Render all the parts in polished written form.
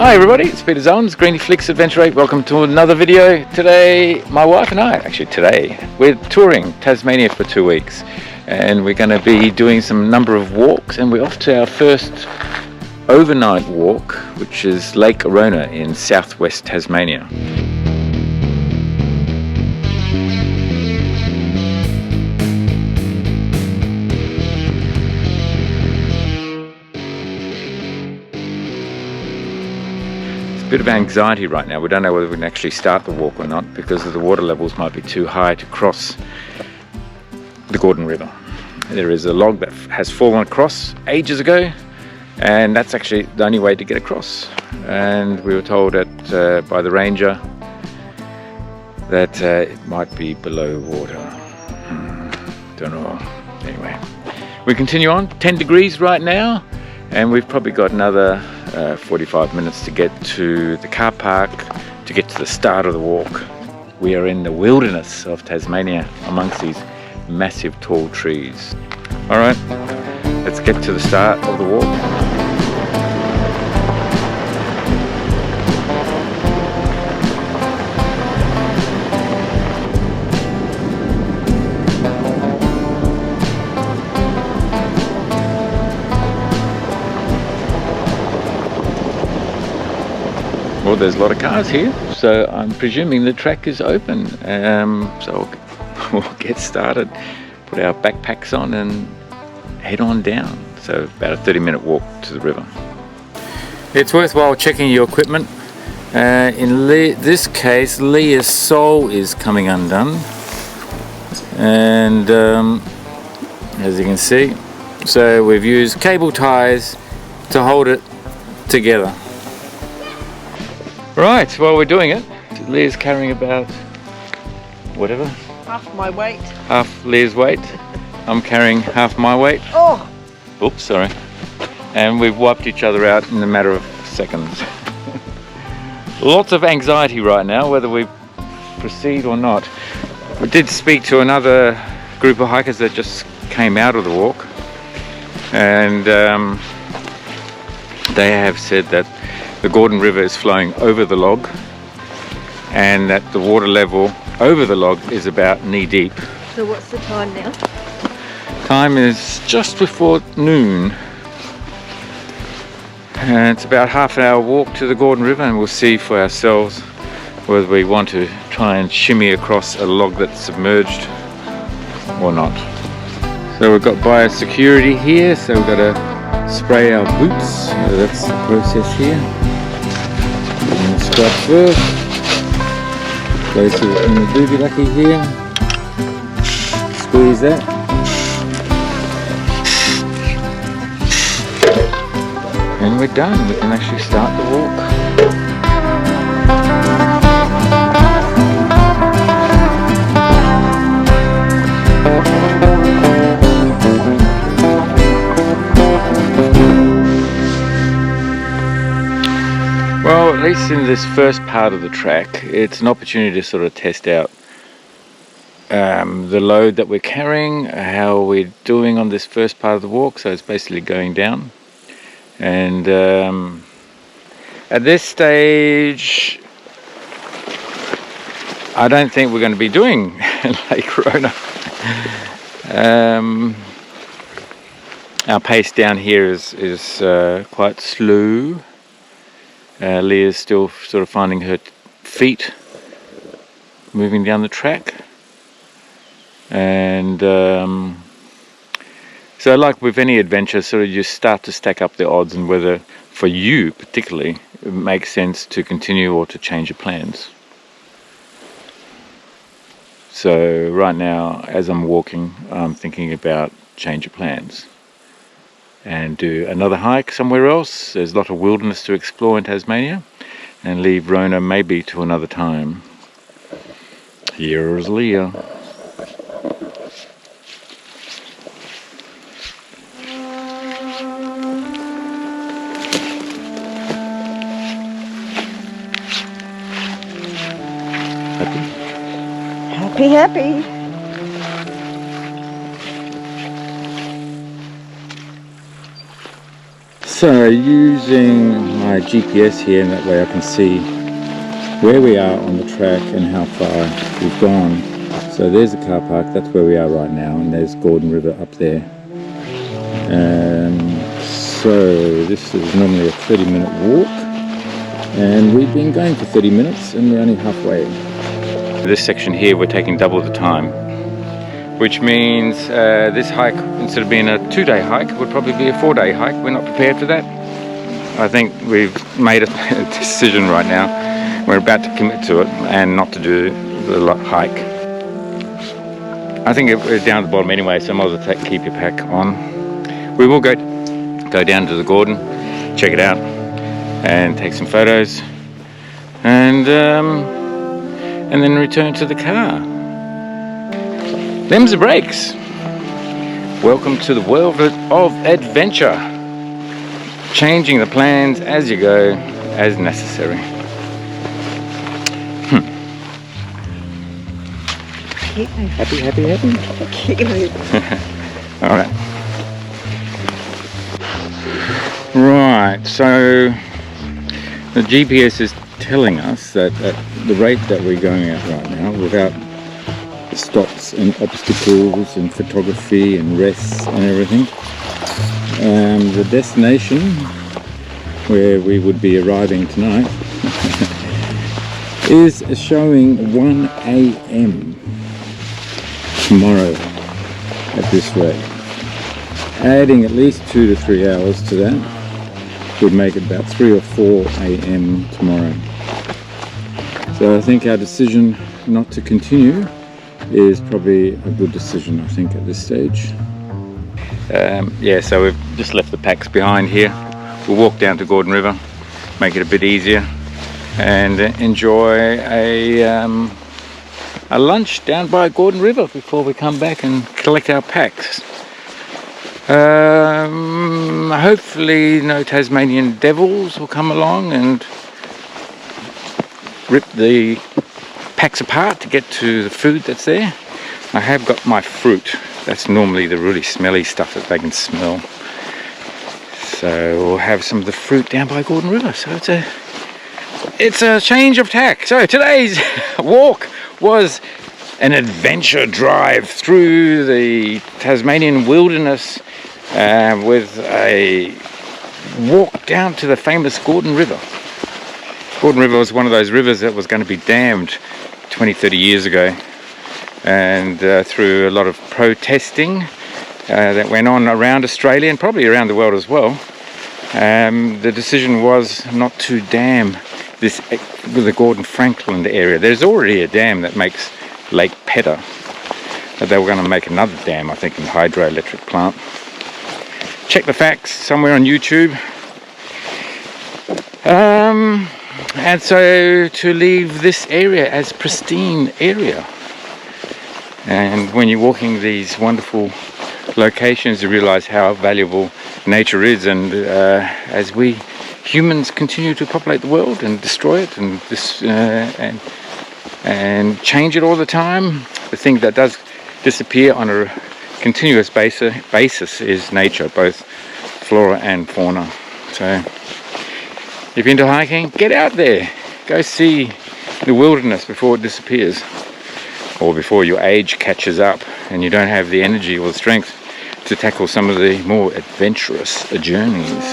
Hi everybody, it's Peter Zones, Griniflix Adventure 8. Welcome to another video. Today, my wife and I, we're touring Tasmania for 2 weeks. And we're going to be doing some number of walks, and we're off to our first overnight walk, which is Lake Rhona in southwest Tasmania. Bit of anxiety right now. We don't know whether we can actually start the walk or not because the water levels might be too high to cross the Gordon River. There is a log that has fallen across ages ago, and that's actually the only way to get across. And we were told by the ranger that it might be below water. Don't know. Anyway, we continue on. 10 degrees right now, and we've probably got another 45 minutes to get to the car park to get to the start of the walk. We are in the wilderness of Tasmania amongst these massive tall trees. Alright, let's get to the start of the walk. Well, there's a lot of cars here, so I'm presuming the track is open. So we'll get started, put our backpacks on and head on down. So about a 30-minute walk to the river. It's worthwhile checking your equipment. In this case, Leah's sole is coming undone. And as you can see, so we've used cable ties to hold it together. Right, while we're doing it, Leah's carrying about, whatever? Half my weight. Half Leah's weight. I'm carrying half my weight. Oh! Oops, sorry. And we've wiped each other out in a matter of seconds. Lots of anxiety right now, whether we proceed or not. We did speak to another group of hikers that just came out of the walk. And they have said that the Gordon River is flowing over the log, and that the water level over the log is about knee deep. So what's the time now? Time is just before noon. And it's about half an hour walk to the Gordon River, and we'll see for ourselves whether we want to try and shimmy across a log that's submerged or not. So we've got biosecurity here, so we've got to spray our boots. So that's the process here. Scrub first, place it in the doobie lucky here, squeeze that, and we're done. We can actually start the walk. Well, at least in this first part of the track, it's an opportunity to sort of test out the load that we're carrying, how we're doing on this first part of the walk. So it's basically going down. And at this stage, I don't think we're going to be doing Lake Rhona. Our pace down here is quite slow. Leah's still sort of finding her feet moving down the track, and so like with any adventure, sort of you start to stack up the odds and whether for you particularly it makes sense to continue or to change your plans. So right now as I'm walking, I'm thinking about change of plans and do another hike somewhere else. There's a lot of wilderness to explore in Tasmania, and leave Rhona maybe to another time. Here's Leah. Happy, happy. So using my GPS here, and that way I can see where we are on the track and how far we've gone. So there's the car park, that's where we are right now, and there's Gordon River up there. So this is normally a 30-minute walk, and we've been going for 30 minutes and we're only halfway. This section here we're taking double the time, which means this hike, instead of being a 2-day hike, would probably be a 4-day hike. We're not prepared for that. I think we've made a decision right now. We're about to commit to it and not to do the hike. I think we're down at the bottom anyway, so I might as well keep your pack on. We will go down to the Gordon, check it out, and take some photos, and then return to the car. Them's the brakes. Welcome to the world of adventure. Changing the plans as you go, as necessary. Happy, happy, happy? Alright. Right, so the GPS is telling us that at the rate that we're going at right now, without stops and obstacles and photography and rests and everything, the destination where we would be arriving tonight is showing 1 AM tomorrow at this rate. Adding at least 2 to 3 hours to that would make it about 3 or 4 AM tomorrow. So I think our decision not to continue is probably a good decision, I think, at this stage. Yeah, so we've just left the packs behind here. We'll walk down to Gordon River, make it a bit easier, and enjoy a lunch down by Gordon River before we come back and collect our packs. Hopefully no Tasmanian devils will come along and rip the packs apart to get to the food that's there. I have got my fruit. That's normally the really smelly stuff that they can smell. So we'll have some of the fruit down by Gordon River. So it's a change of tack. So today's walk was an adventure drive through the Tasmanian wilderness with a walk down to the famous Gordon River. Gordon River was one of those rivers that was going to be dammed 20-30 years ago, and through a lot of protesting that went on around Australia and probably around the world as well, the decision was not to dam the Gordon Franklin area. There's already a dam that makes Lake Rhona, but they were going to make another dam, I think, in hydroelectric plant. Check the facts somewhere on YouTube. And so to leave this area as pristine area, and when you're walking these wonderful locations you realize how valuable nature is, and as we humans continue to populate the world and destroy it and change it all the time, the thing that does disappear on a continuous basis is nature, both flora and fauna. So if you're into hiking, get out there, go see the wilderness before it disappears, or before your age catches up and you don't have the energy or the strength to tackle some of the more adventurous journeys.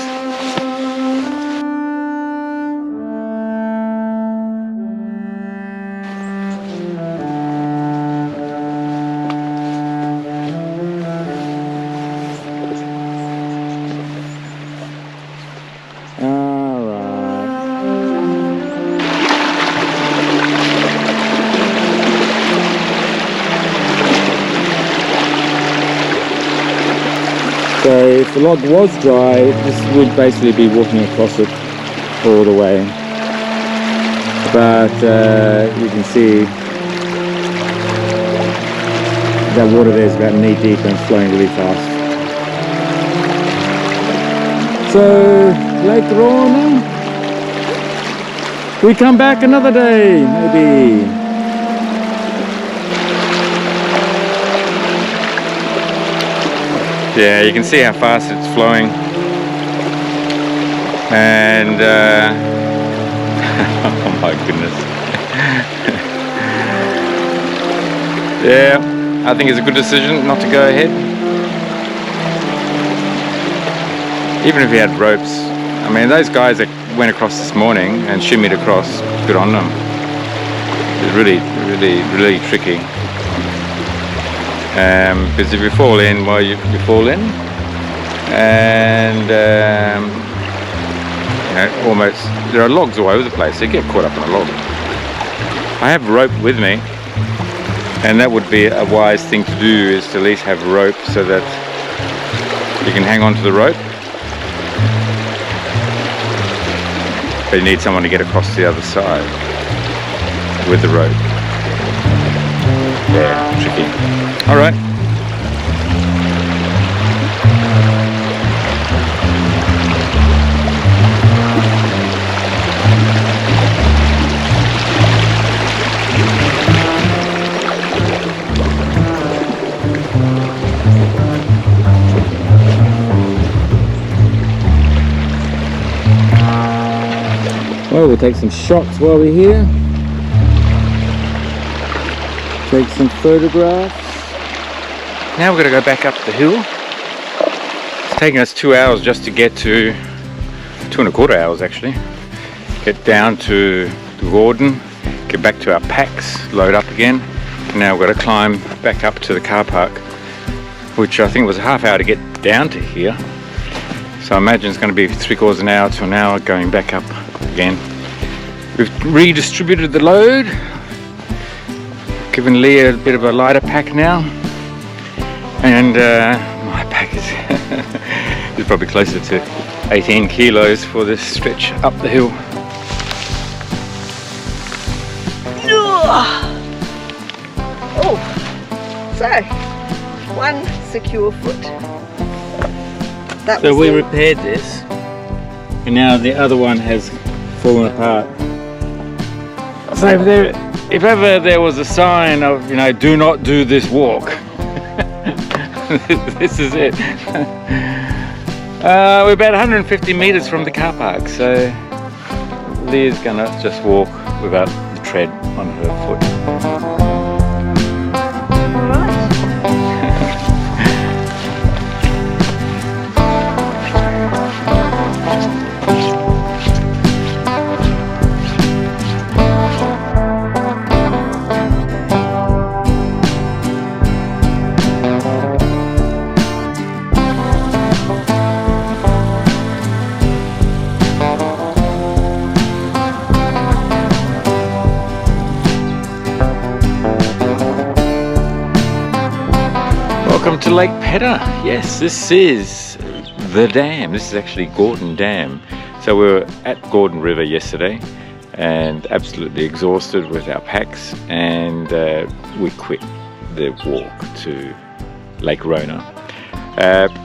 So if the log was dry, this would basically be walking across it all the way. But you can see that water there is about knee deep and it's flowing really fast. So Lake Rhona, we come back another day, maybe. Yeah, you can see how fast it's flowing. And oh my goodness. Yeah, I think it's a good decision not to go ahead. Even if you had ropes. I mean, those guys that went across this morning and shimmied across, good on them. It's really tricky. Because if you fall in, well, you fall in. And you know, almost, there are logs all over the place, so you get caught up in a log. I have rope with me, and that would be a wise thing to do, is to at least have rope so that you can hang on to the rope. But you need someone to get across the other side with the rope. Yeah, tricky. All right. Well, we'll take some shots while we're here. Take some photographs. Now we're going to go back up the hill. It's taking us 2 hours just to get to, 2.25 hours actually. Get down to the Gordon, get back to our packs, load up again. Now we've got to climb back up to the car park, which I think was a half hour to get down to here. So I imagine it's going to be 3/4 an hour to an hour going back up again. We've redistributed the load, given Lee a bit of a lighter pack now, and my pack is, is probably closer to 18 kilos for this stretch up the hill. Oh, so one secure foot. That So was we it. repaired this, and now the other one has fallen apart. So if ever there was a sign of, you know, do not do this walk, this is it. We're about 150 meters from the car park, so Leah's gonna just walk without the tread on her foot. Welcome to Lake Rhona. Yes, this is the dam. This is actually Gordon Dam. So we were at Gordon River yesterday and absolutely exhausted with our packs, and we quit the walk to Lake Rhona.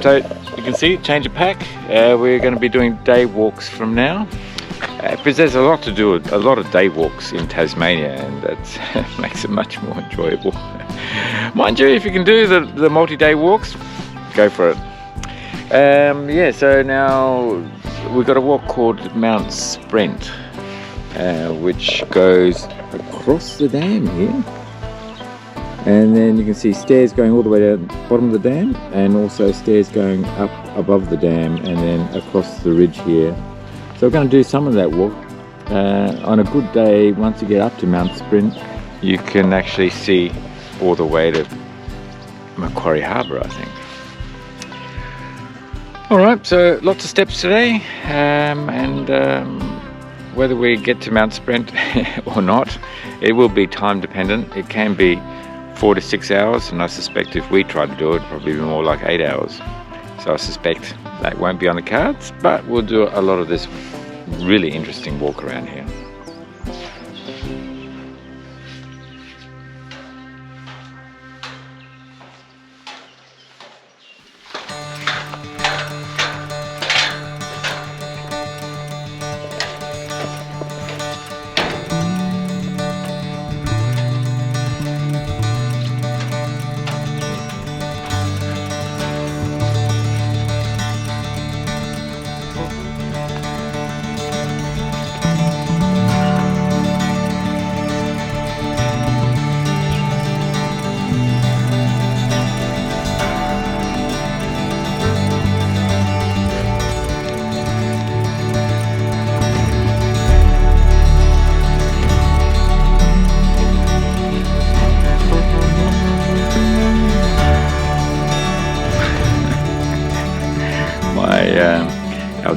So you can see, change of pack. We're going to be doing day walks from now. Because there's a lot to do, a lot of day walks in Tasmania, and that makes it much more enjoyable. Mind you, if you can do the multi-day walks, go for it. Yeah, so now we've got a walk called Mount Sprent, which goes across the dam here. And then you can see stairs going all the way down the bottom of the dam, and also stairs going up above the dam and then across the ridge here. So we're going to do some of that walk. On a good day, once you get up to Mount Sprent, you can actually see all the way to Macquarie Harbour, I think. Alright, so lots of steps today, and whether we get to Mount Sprent or not, it will be time dependent. It can be 4 to 6 hours, and I suspect if we try to do it, probably be more like 8 hours. So I suspect that won't be on the cards, but we'll do a lot of this really interesting walk around here.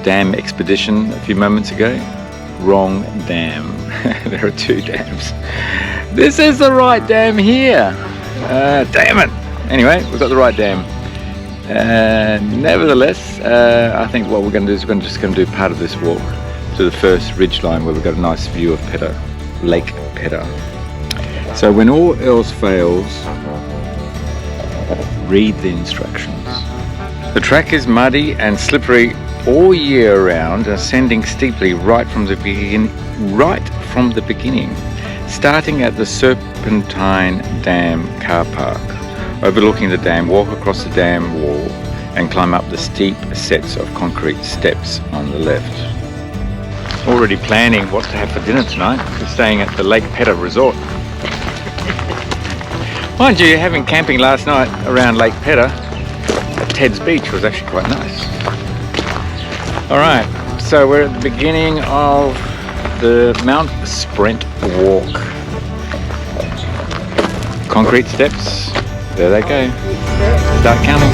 dam expedition a few moments ago. Wrong dam. There are two dams. This is the right dam here. Damn it. Anyway, we've got the right dam. Nevertheless, I think what we're going to do is we're just going to do part of this walk to the first ridge line where we've got a nice view of Pedder, Lake Pedder. So when all else fails, read the instructions. The track is muddy and slippery all year round, ascending steeply right from the beginning, starting at the Serpentine Dam car park. Overlooking the dam, walk across the dam wall and climb up the steep sets of concrete steps on the left. Already planning what to have for dinner tonight. We're staying at the Lake Pedder Resort. Mind you, having camping last night around Lake Pedder at Ted's Beach was actually quite nice. Alright, so we're at the beginning of the Mount Sprent walk. Concrete steps, there they go. Start counting.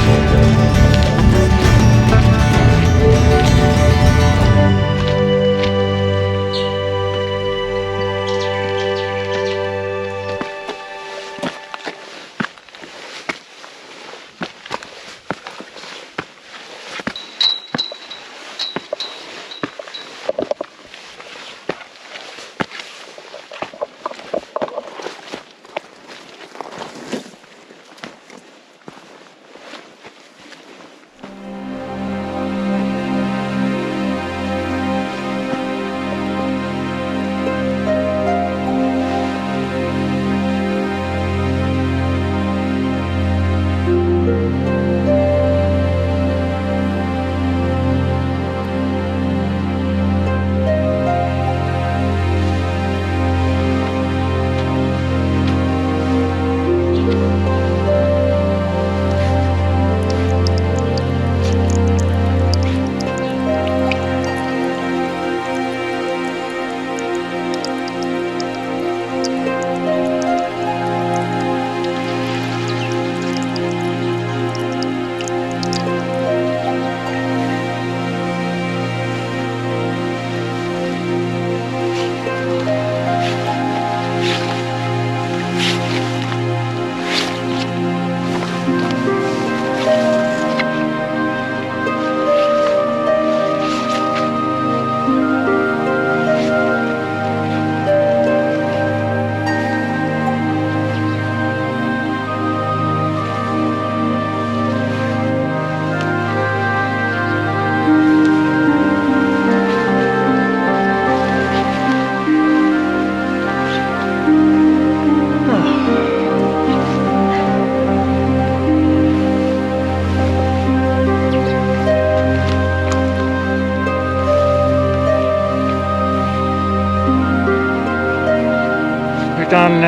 Done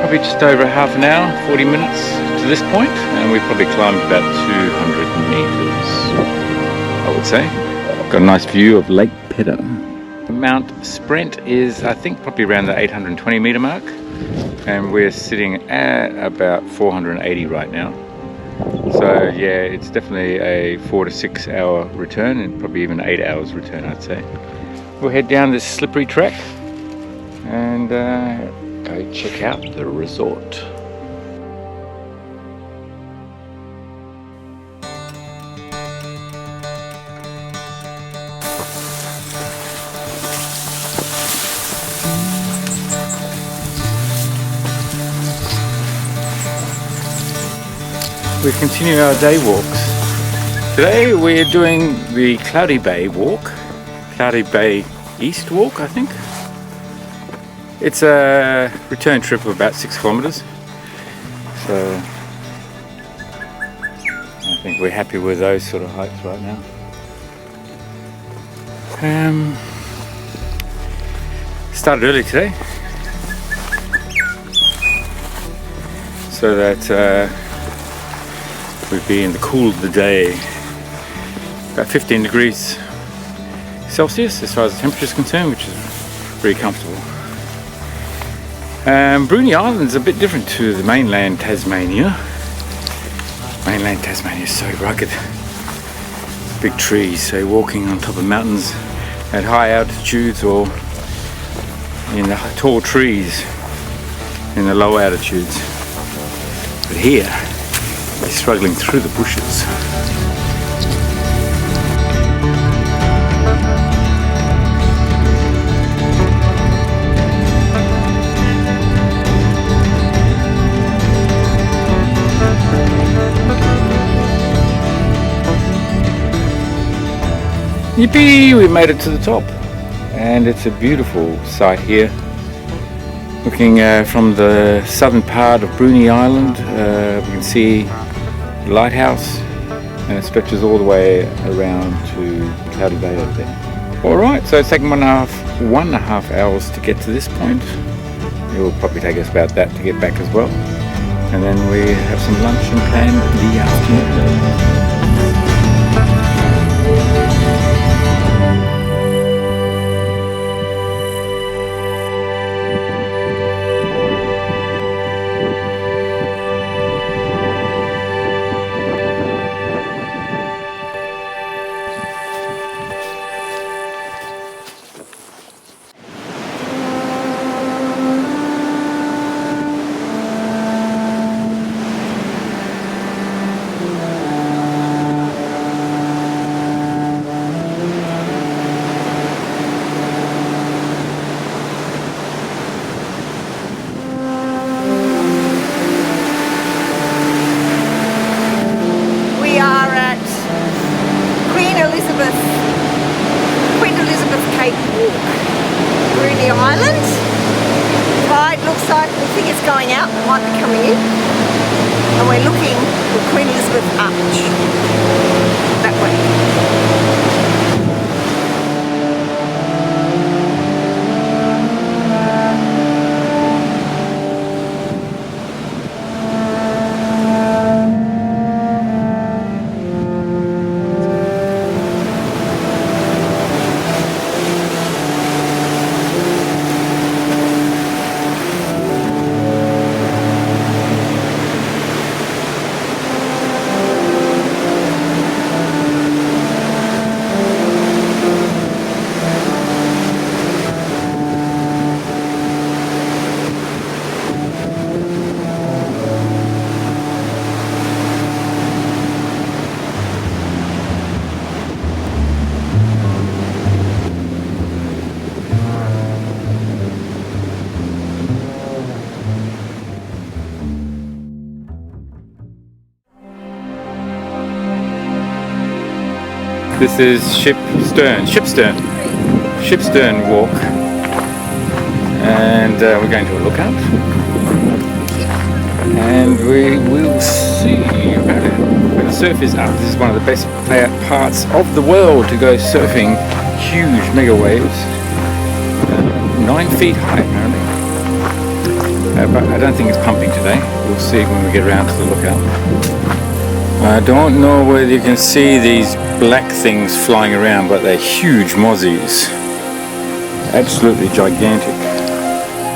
probably just over half an hour, 40 minutes to this point, and we've probably climbed about 200 meters, I would say. Got a nice view of Lake Pedder. Mount Sprent is, I think, probably around the 820 meter mark, and we're sitting at about 480 right now. So yeah, it's definitely a 4 to 6 hour return, and probably even 8 hours return, I'd say. We'll head down this slippery track and go check out the resort. We continue our day walks. Today we're doing the Cloudy Bay walk, Cloudy Bay East walk, I think. It's a return trip of about 6 kilometers, so I think we're happy with those sort of hikes right now. Started early today, so that we'd be in the cool of the day. About 15 degrees Celsius as far as the temperature is concerned, which is very comfortable. Bruny Island's a bit different to the mainland Tasmania. Mainland Tasmania is so rugged. big trees. So walking on top of mountains at high altitudes or in the tall trees in the low altitudes. But here, we're struggling through the bushes. Yippee! We made it to the top, and it's a beautiful sight here. Looking from the southern part of Bruny Island, we can see the lighthouse, and it stretches all the way around to Cloudy Bay over there. Alright, so it's taken 1.5 hours to get to this point. It will probably take us about that to get back as well. And then we have some lunch and plan the afternoon. Going out, it might be coming in, and we're looking for Queen Elizabeth Arch that way. This is shipstern walk, and we're going to a lookout, and we will see about it. When the surf is up, this is one of the best parts of the world to go surfing. Huge mega waves, 9 feet high apparently, but I don't think it's pumping today. We'll see when we get around to the lookout. I don't know whether you can see these black things flying around, but they're huge mozzies. Absolutely gigantic.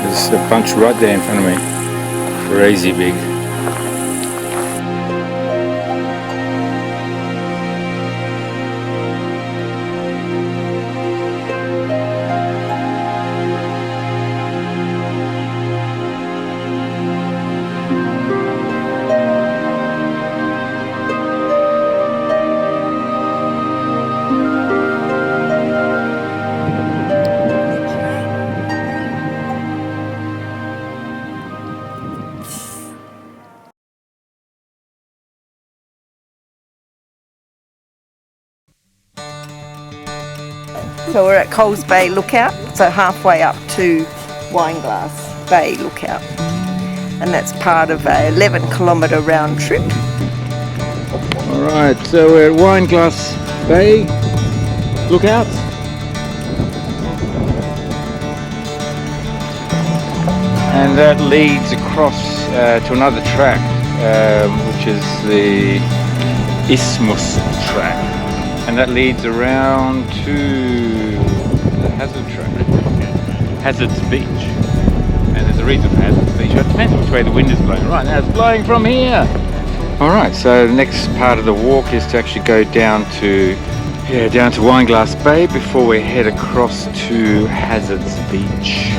There's a bunch right there in front of me. Crazy big. So we're at Coles Bay Lookout, so halfway up to Wineglass Bay Lookout, and that's part of a 11-kilometre round trip. Alright, so we're at Wineglass Bay Lookout. And that leads across to another track, which is the Isthmus track. And that leads around to the Hazard's Beach. And there's a reason for Hazard's Beach. It depends which way the wind is blowing. Right now it's blowing from here. Alright, so the next part of the walk is to actually go down to Wineglass Bay before we head across to Hazards Beach.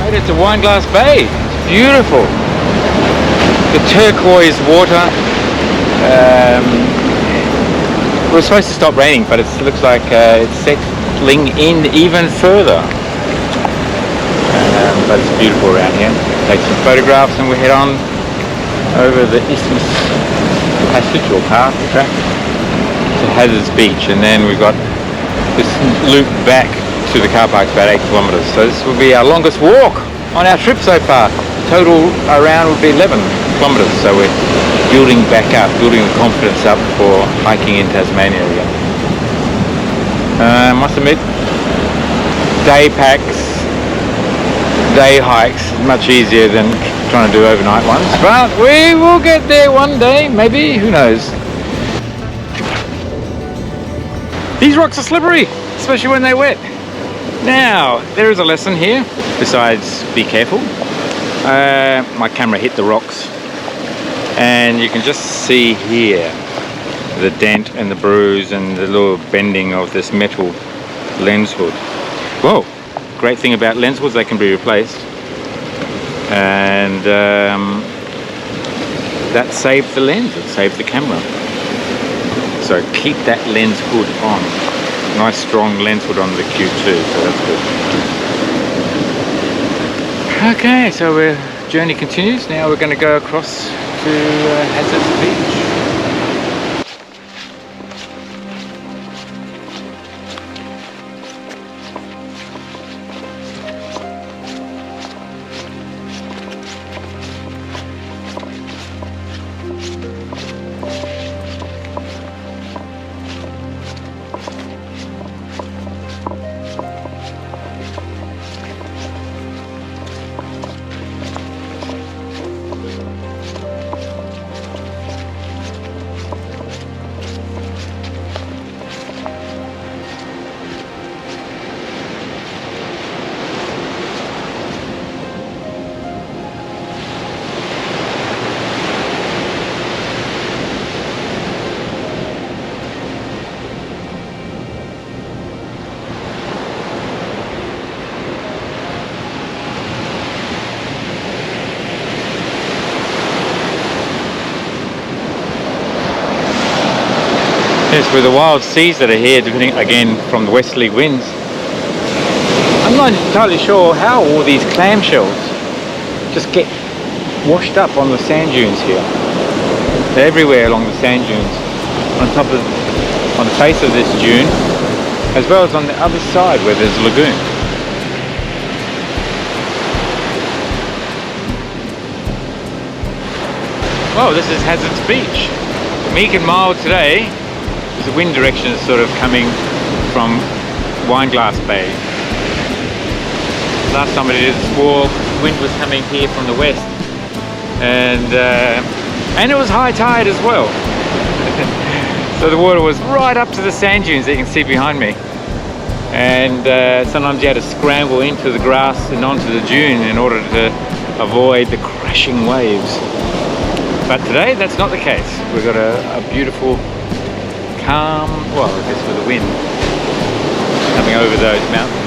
Made it to Wineglass Bay. It's beautiful. The turquoise water. It was supposed to stop raining, but it looks like it's settling in even further. But it's beautiful around here. Take some photographs and we head on over the Isthmus Passage or path track to Hazards Beach, and then we've got this loop back to the car park, about 8 kilometres. So this will be our longest walk on our trip so far. Total around would be 11 kilometres, so we're building back up, building the confidence up for hiking in Tasmania again. Must admit, day packs, day hikes is much easier than trying to do overnight ones, but we will get there one day, maybe, who knows. These rocks are slippery, especially when they're wet. Now, there is a lesson here, besides be careful. My camera hit the rocks, and you can just see here the dent and the bruise and the little bending of this metal lens hood. Whoa, great thing about lens hoods, they can be replaced, and that saved the lens, it saved the camera. So keep that lens hood on. Nice strong lens hood on the Q2, so that's good. Okay, so our journey continues. Now we're going to go across to Hazards Beach. Yes, with the wild seas that are here, depending again from the westerly winds. I'm not entirely sure how all these clamshells just get washed up on the sand dunes here. They're everywhere along the sand dunes, on the face of this dune, as well as on the other side where there's a lagoon. Well, this is Hazards Beach. Meek and mild today. The wind direction is sort of coming from Wineglass Bay. Last time I did this walk, the wind was coming here from the west, and it was high tide as well. So the water was right up to the sand dunes that you can see behind me, and sometimes you had to scramble into the grass and onto the dune in order to avoid the crashing waves. But today that's not the case. We've got a beautiful calm, well, I guess with the wind coming over those mountains.